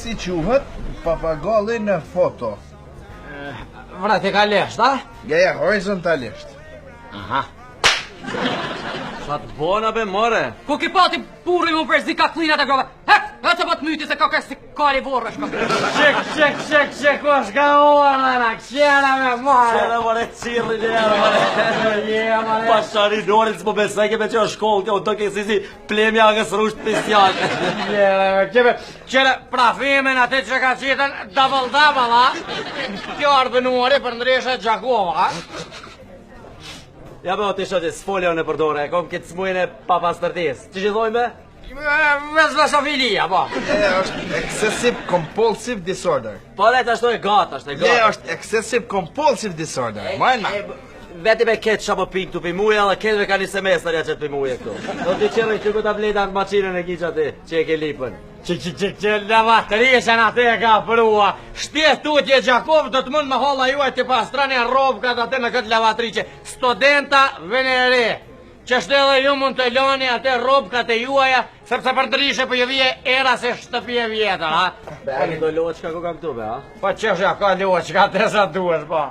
Si quhet papagalli në foto? Vertikalisht, a? Ja, horizontalisht. Aha. Sa të bona be more. Ku ki pati burri mu për zi ka klinat e grove? Hek, e të bët myti se ka kësi kari vorë shka. Shek, o shka uarë, në kjera me marë. Qera more qirë një mare. Pashari norit s'po besaj ke me që shkollë, kjo do ke si plemja nga srusht pisjallë. Qere, prafimin atë që ka qitën double, a? Kjo ardhë nuari për ndreshe Gjakova, a? Ja be o të shoqe, s'folja në përdore, e kom këtë smujën e papastërtis. Që gjithojme? Vezofilia, po. Është excessive compulsive disorder. Po dhe të ashtoj gata, është e Ja, gata. është excessive compulsive disorder. Majna. Veti me ketë shapo pink të pimuja dhe ketëve ka një semestër ja që të pimuja këtu. Do t'i qërë që ku tableta në maqinën e kiqa ti, që e ke lipën. Që lavatrishën atë e ka prua. Shtjes tutje Gjakov do të mund me holla juaj të pastrani robkat atë në këtë lavatriqe. Studenta venere. Që shte edhe ju mund të loni atë robkat e juaja, sepse për ndryshe për ju vije era se shtëpi e vjetër, ha? Be, a do loqka ku kam këtu, be, ha? Po që shja ka loqka të sa duesh, po.